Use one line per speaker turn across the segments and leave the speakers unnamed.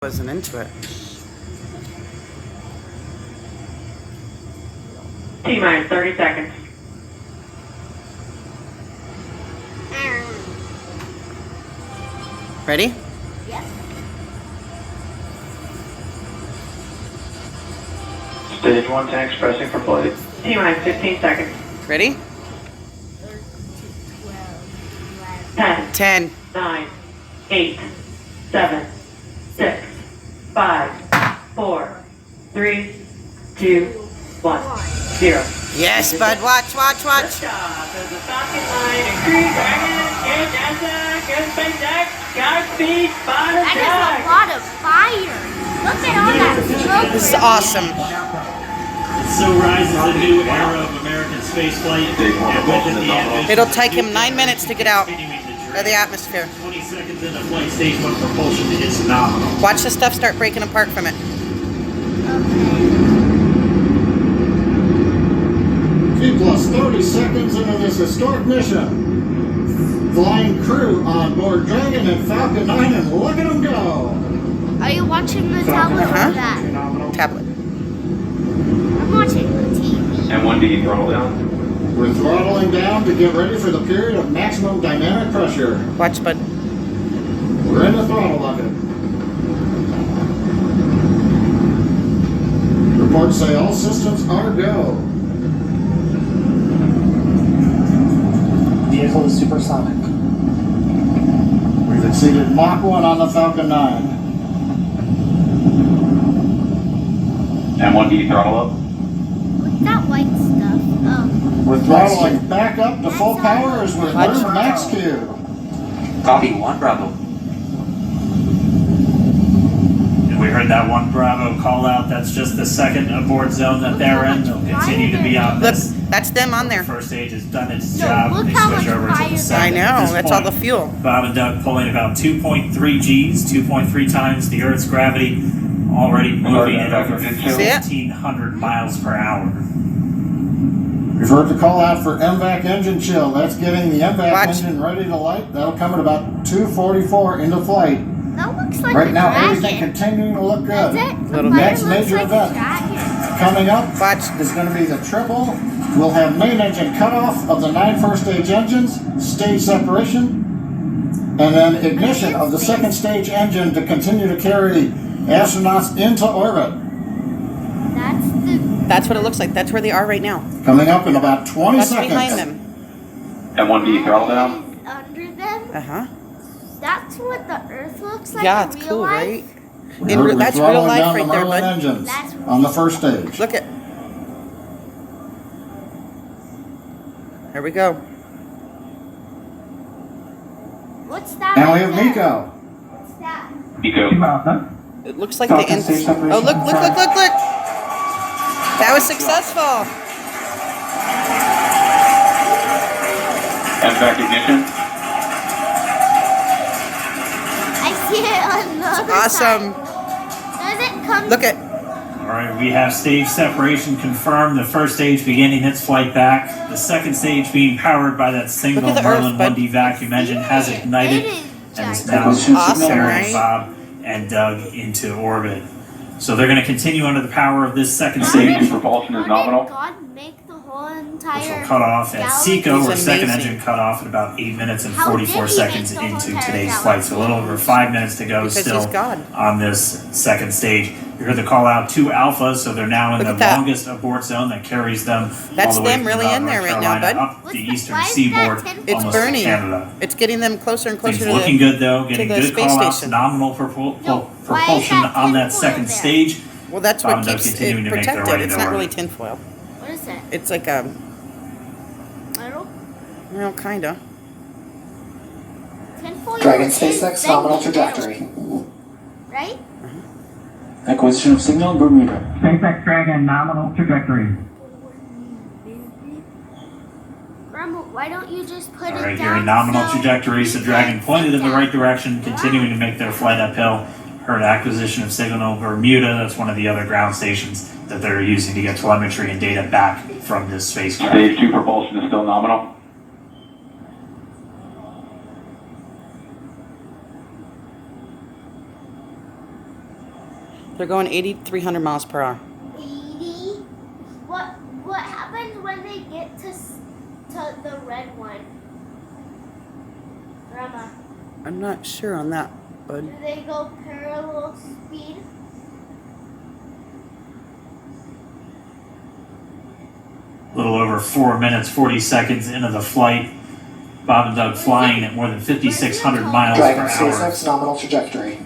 Wasn't into it.
T-minus 30 seconds.
Ready?
Yep.
Stage 1 tanks pressing for flight.
T-minus 15 seconds.
Ready?
10,
10.
9, 8, 7, 6, 5, 4, 3, 2, 1, 0.
Yes, bud. Watch.
Liftoff of the Falcon 9 and Crew Dragon. Good NASA, good SpaceX, Godspeed, bottom
That is a lot of fire. Look at all that smoke.
This is awesome.
So rises a new era of American spaceflight, and with it the ambition
It'll take him 9 minutes to get out
continuing the
of the
journey.
atmosphere.
20 seconds into flight, stage 1 propulsion is nominal.
Watch the stuff start breaking apart from it.
T plus 30 seconds into this historic mission. Flying crew on board Dragon and Falcon 9, and look at them go.
Are you watching the tablet
Uh-huh.
or that?
Tablet.
I'm watching the TV.
And 1D throttle down.
We're throttling down to get ready for the period of maximum dynamic pressure.
Watch, bud.
We're in the throttle bucket. Reports say all systems are go.
Vehicle is supersonic.
We've exceeded Mach 1 on the Falcon 9.
And 1D throttle up.
What's that white stuff? Oh.
We're throttling back up to full power as we're
Watch.
through max Q.
Copy 1 Bravo.
And we heard that 1 Bravo call out. That's just the second abort zone that they're in. They'll continue to be on
Look,
this.
that's them on there.
The first stage has done its
No,
job.
look
They
how
switch
much
over to
fire
the
there
second.
I
At
know.
this
That's all the
point,
fuel.
Bob and Doug pulling about 2.3 Gs, 2.3 times the Earth's gravity, already moving at over
See it?
1,500 miles per hour.
We've heard the call out for MVAC engine chill. That's getting the MVAC
Watch.
engine ready to light. That'll come at about 2:44 into flight.
That looks like
Right
a
now,
dragon.
everything continuing to look
Does
good.
it? The
Little
fire
next
looks
major
like
event.
a dragon.
Coming up
Watch.
is going to be the triple. We'll have main engine cutoff of the 9 first stage engines, stage separation, and then ignition of the second stage engine to continue to carry astronauts into orbit.
That's what it looks like. That's where they are right now.
Coming up in about 20
That's
seconds.
behind them.
And 1D throttle down.
Under them?
Uh-huh.
That's what the Earth looks like
Yeah,
in
it's
real
cool,
life?
right?
We heard we're
That's real
throttling
life
down
right
the
there,
Merlin
bud.
engines
That's
on the first stage.
Look it. Here we go.
What's that?
And we
right
have
there?
Nico.
What's that?
Nico.
It looks like the end. Oh, look. That was successful.
MVAC ignition.
I see it on the other
Awesome.
side. Does it come?
Look at.
All right, we have stage separation confirmed. The first stage beginning its flight back. The second stage being powered by that single
Look at the
Merlin
Earth, bud.
1D vacuum engine has ignited
It is
and is
giant.
now
Awesome,
carrying
right?
Bob and Doug into orbit. So they're going to continue under the power of this second
Stage
stage,
propulsion is
How did
nominal.
God make the whole
which
entire
will cut off at
galaxy?
SECO, or
It's
second
amazing.
engine cut off at about 8 minutes and
How did
44
he
seconds
make the whole
into
entire
today's
galaxy?
flight. So a little over 5 minutes to go
Because
still
he's God.
on this second stage. You heard the call out to Alpha, so they're now in
Look
the
at that.
longest abort zone that carries them
That's
all the way
them
from
really
about
in there
North
right now,
Carolina
bud.
up
What's
the
the-
eastern
why is that
seaboard,
tinfoil?
It's
almost to
burning.
Canada.
It's getting them closer and closer
Things
to
looking
the.
good though, getting
the
good
space
call outs,
station.
nominal
No, why is
propulsion
that
on that
tinfoil
second
there?
stage.
Well, that's
Bob
what
and Doug
keeps it
continuing to make their way
protected. It's
to
not
orbit.
really tinfoil.
What is it?
It's like a.
Metal?
Well, kinda.
Tinfoil
Dragon
is
SpaceX
bending
nominal
metal,
trajectory.
Right?
Acquisition of signal Bermuda.
SpaceX Dragon nominal trajectory.
Grandma, why don't you just put
All
it
right,
down?
hearing nominal
so
trajectories. The
we
Dragon
can
pointed in the
sit
right
down?
direction, continuing to make their flight uphill. Heard acquisition of signal Bermuda. That's one of the other ground stations that they're using to get telemetry and data back from this spacecraft.
Stage 2 propulsion is still nominal.
They're going 8,300 miles per hour.
80. What happens when they get to the red one? Grandma,
I'm not sure on that, bud.
do they go parallel speed?
A little over 4 minutes, 40 seconds into the flight. Bob and Doug flying at more than 5,600 miles
Dragon
per hour.
SpaceX nominal trajectory.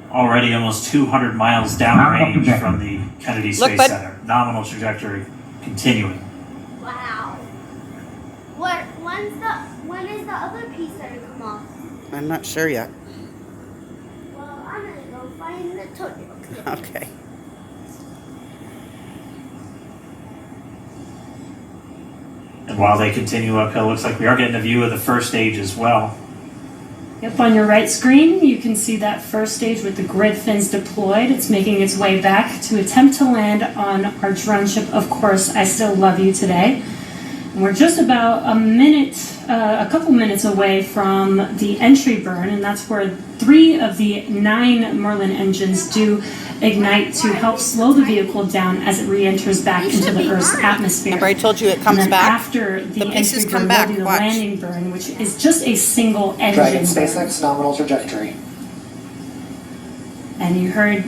Already almost 200 miles downrange from the Kennedy
Look,
Space
bud.
Center. Nominal trajectory continuing.
Wow. When is the other piece gonna come off?
I'm not sure yet.
Well, I'm gonna go find the toenail.
Okay.
And while they continue uphill, looks like we are getting a view of the first stage as well.
Yep, on your right screen, you can see that first stage with the grid fins deployed. It's making its way back to attempt to land on our drone ship, Of Course I Still Love You Today. And we're just about a couple minutes away from the entry burn, and that's where 3 of the 9 Merlin engines do ignite to help slow the vehicle down as it re-enters back into the Earth's atmosphere.
Remember I told you it
And
comes
then
back?
after the
pieces
entry
come
burn
back,
will be the
watch.
landing burn, which is just a single engine
Dragon
burn.
SpaceX nominal trajectory.
And you heard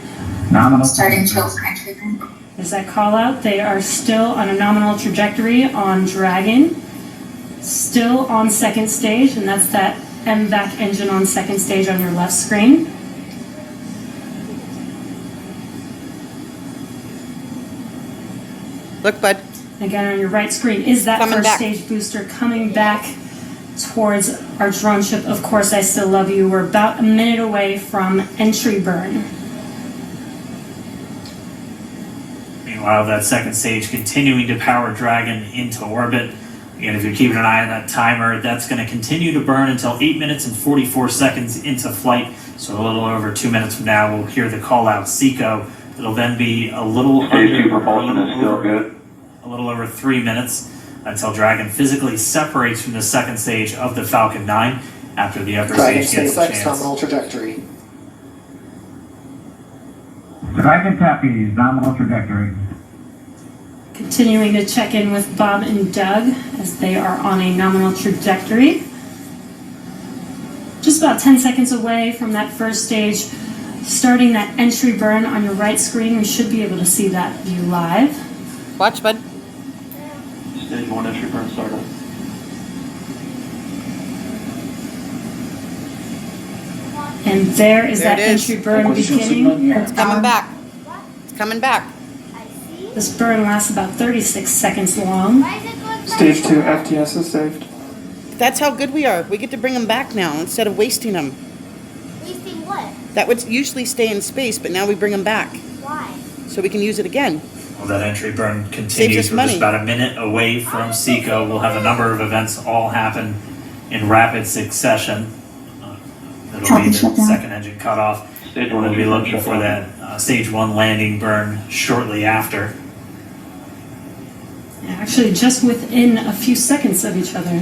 Starting chills entry burn.
There's that call out. They are still on a nominal trajectory on Dragon, still on second stage, and that's that MVAC engine on second stage on your left screen.
Look, bud.
Again, on your right screen is that
Coming
first
back.
stage booster coming back towards our drone ship. Of Course I Still Love You. We're about a minute away from entry burn.
Meanwhile, that second stage continuing to power Dragon into orbit. Again, if you're keeping an eye on that timer, that's going to continue to burn until 8 minutes and 44 seconds into flight. So a little over 2 minutes from now, we'll hear the call out SECO. It'll then be a little
Stage 2
under,
propulsion is still
over,
good.
a little over 3 minutes until Dragon physically separates from the second stage of the Falcon 9 after the upper
Dragon
stage gets a
SpaceX
chance.
nominal trajectory.
Dragon Tappy's nominal trajectory.
Continuing to check in with Bob and Doug as they are on a nominal trajectory. Just about 10 seconds away from that first stage, starting that entry burn on your right screen. We should be able to see that view live.
Watch, bud.
Stage 1 entry burn startup.
And there is
There
that
it is.
entry burn
Acquisition signal in
beginning.
the air.
It's coming back. It's coming back.
I see.
This burn lasts about 36 seconds long.
Why is it going
Stage 2 FTS is saved.
That's how good we are. We get to bring them back now instead of wasting them.
Wasting what?
That would usually stay in space, but now we bring them back
Why?
so we can use it again.
Well, that entry burn
Saves
continues.
us
We're
money.
just about a minute away from SECO. We'll have a number of events all happen in rapid succession. It'll be the second engine cutoff.
Stage 1
We'll be
entry burn
looking
shut
for
down.
that stage 1 landing burn shortly after.
Actually, just within a few seconds of each other.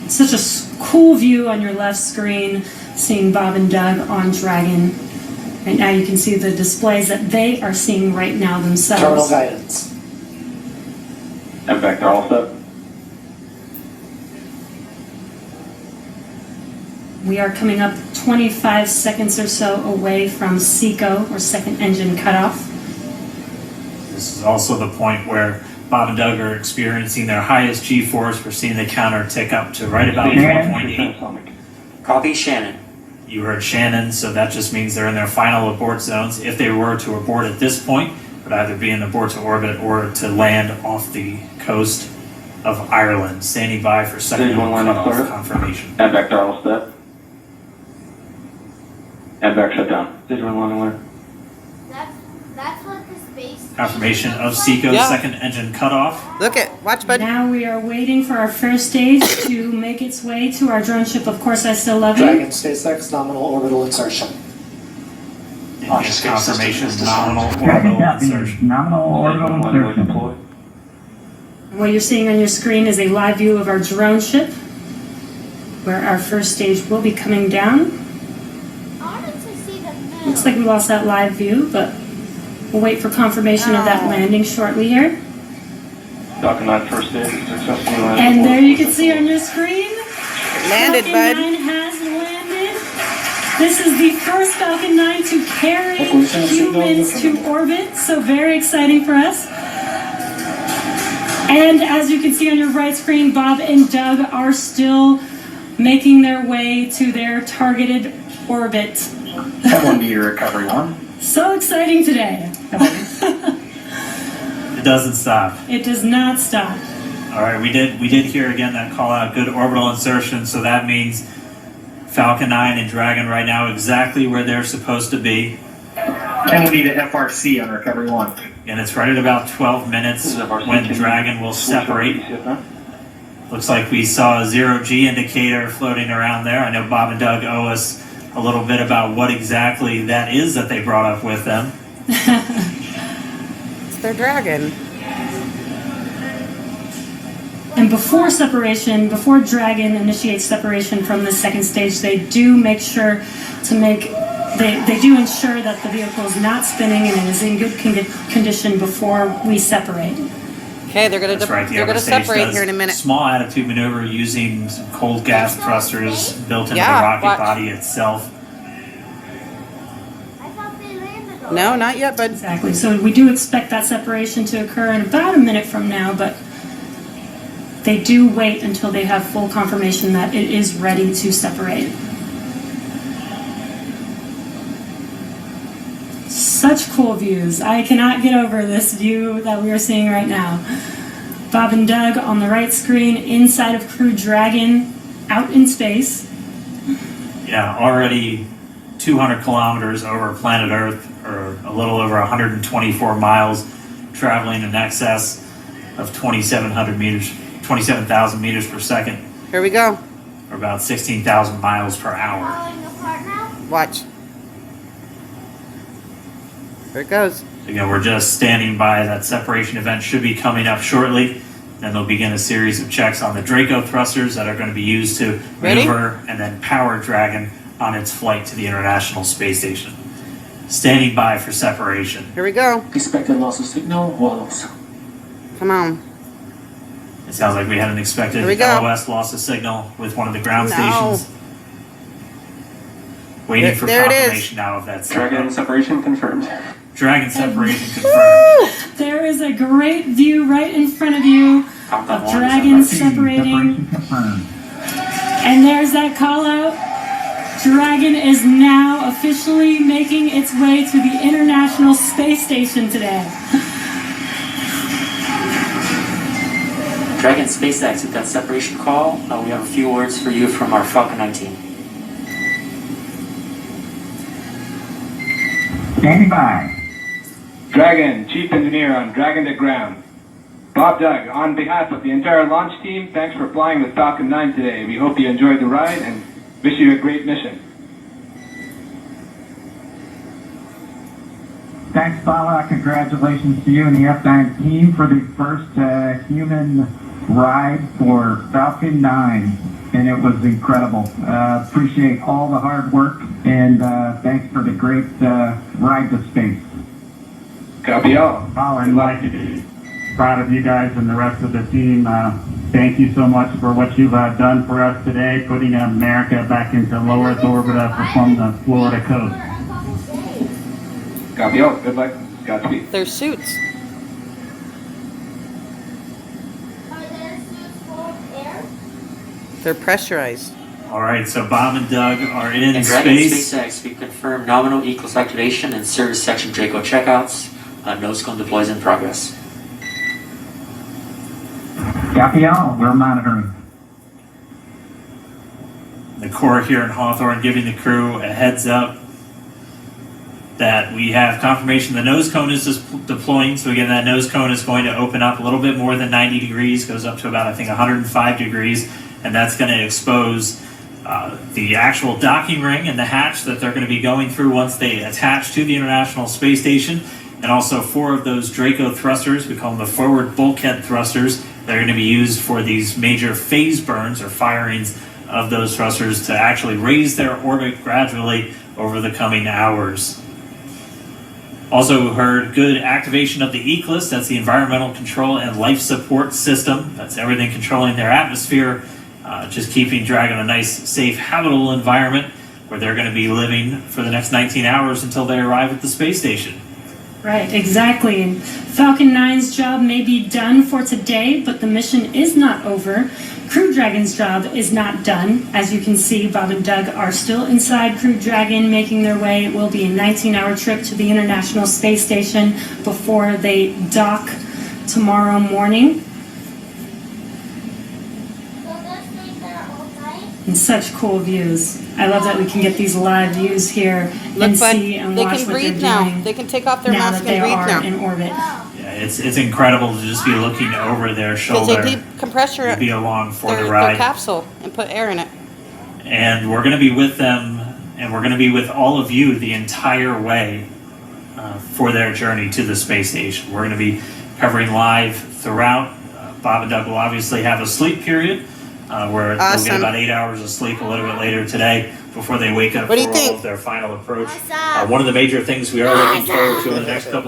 It's such a cool view on your left screen, seeing Bob and Doug on Dragon. Right now you can see the displays that they are seeing right now
Terminal
themselves.
guidance.
MVAC throttle step.
We are coming up 25 seconds or so away from SECO, or second engine cutoff.
This is also the point where Bob and Doug are experiencing their highest G-force. We're seeing the counter tick up to right about
Stage 1
4.8.
supersonic.
Copy Shannon.
You heard Shannon, so that just means they're in their final abort zones. If they were to abort at this point, it would either be an abort to orbit or to land off the coast of Ireland. Standing by for second
Stage 1 landing
cutoff
clear.
confirmation.
MVAC throttle step. MVAC shut down. Stage 1 landing clear.
That's what the space.
Confirmation of
station looks
SECO's
Yeah.
second engine cutoff.
Look it. Watch, bud.
Now we are waiting for our first stage to make its way to our drone ship. Of Course I Still Love You.
Dragon SpaceX nominal orbital insertion.
And just confirmation, nominal
Dragon
orbital
Tappy's
insertion.
nominal orbital insertion.
deploy.
What you're seeing on your screen is a live view of our drone ship, where our first stage will be coming down.
I wanted to see the
Looks like we lost that live view, but we'll wait for confirmation of that landing shortly here.
Falcon 9 first stage successfully landed.
And there you can see on your screen,
Landed,
Falcon
bud.
9 has landed. This is the first Falcon 9 to carry humans to orbit, so very exciting for us. And as you can see on your right screen, Bob and Doug are still making their way to their targeted orbit.
F1 to your recovery one.
So exciting today.
It doesn't stop.
It does not stop.
All right, we did hear again that call out, good orbital insertion, so that means Falcon 9 and Dragon right now exactly where they're supposed to be.
And we need an FRC on recovery one.
And it's right at about 12 minutes when Dragon will separate. Looks like we saw a 0G indicator floating around there. I know Bob and Doug owe us a little bit about what exactly that is that they brought up with them.
It's their Dragon.
And before separation, before Dragon initiates separation from the second stage, they do make sure to they do ensure that the vehicle is not spinning and it is in good condition before we separate.
Okay, they're gonna
That's right, the
they're
upper
gonna
stage
separate
does
here in a minute.
small attitude maneuver using some cold gas thrusters built into
Yeah,
the rocket
watch.
body itself.
I thought they landed on
No, not yet, bud.
Exactly. So we do expect that separation to occur in about a minute from now, but they do wait until they have full confirmation that it is ready to separate. Such cool views. I cannot get over this view that we are seeing right now. Bob and Doug on the right screen, inside of Crew Dragon, out in space.
Yeah, already 200 kilometers over planet Earth, or a little over 124 miles, traveling in excess of 27,000 meters per second,
Here we go.
or about 16,000 miles per hour.
falling apart now.
Watch. There it goes.
Again, we're just standing by. That separation event should be coming up shortly. Then they'll begin a series of checks on the Draco thrusters that are going to be used to
Ready?
maneuver and then power Dragon on its flight to the International Space Station. Standing by for separation.
Here we go.
Expected loss of signal, walls.
Come on.
It sounds like we had an expected
Here we go.
LOS loss of signal with one of the ground
No.
stations. Waiting for
There it is.
confirmation now of that
Dragon separation confirmed.
Dragon separation confirmed.
There is a great view right in front of you of Dragon separating.
Separation confirmed.
And there's that call out. Dragon is now officially making its way to the International Space Station today.
Dragon SpaceX, with that separation call, we have a few words for you from our Falcon 9 team.
Standing by.
Dragon, Chief Engineer on Dragon to Ground. Bob Doug, on behalf of the entire launch team, thanks for flying with Falcon 9 today. We hope you enjoyed the ride and wish you a great mission.
Thanks, Paula. Congratulations to you and the F9 team for the first human ride for Falcon 9. And it was incredible. Appreciate all the hard work and thanks for the great ride to space.
Copy all.
Paula, I'd like to be proud of you guys and the rest of the team. Thank you so much for what you've done for us today, putting America back into low Earth orbit from the Florida coast.
Copy all. Good luck. Godspeed.
Their suits.
Are their suits full of air?
They're pressurized.
All right, so Bob and Doug are in
And Dragon
space.
SpaceX, we confirm nominal equals activation and service section Draco checkouts. Nose cone deploys in progress.
Copy all. We're monitoring.
The Corps here in Hawthorne giving the crew a heads up that we have confirmation the nose cone is deploying. So again, that nose cone is going to open up a little bit more than 90 degrees, goes up to about, I think, 105 degrees, and that's going to expose the actual docking ring and the hatch that they're going to be going through once they attach to the International Space Station. And also 4 of those Draco thrusters, we call them the forward bulkhead thrusters, they're going to be used for these major phase burns or firings of those thrusters to actually raise their orbit gradually over the coming hours. Also heard good activation of the ECLSS, that's the Environmental Control and Life Support System. That's everything controlling their atmosphere, just keeping Dragon a nice, safe, habitable environment where they're going to be living for the next 19 hours until they arrive at the space station.
Right, exactly. And Falcon 9's job may be done for today, but the mission is not over. Crew Dragon's job is not done. As you can see, Bob and Doug are still inside Crew Dragon, making their way. It will be a 19-hour trip to the International Space Station before they dock tomorrow morning. And such cool views. I love that we can get these live views here and see and
they
watch
can
what they're
breathe now.
doing
They can take off their
now
mask
that they
and breathe
are
now.
in orbit.
Yeah, it's incredible to just be looking over their
Because
shoulder,
they decompressor
be along for
their
the ride.
capsule and put air in it.
And we're going to be with them, and we're going to be with all of you the entire way for their journey to the space station. We're going to be covering live throughout. Bob and Doug will obviously have a sleep period where they'll get about 8 hours of sleep a little bit later today before they wake up
What do
for
you
all
think?
of their final approach. One of the major things we are looking forward to in the next couple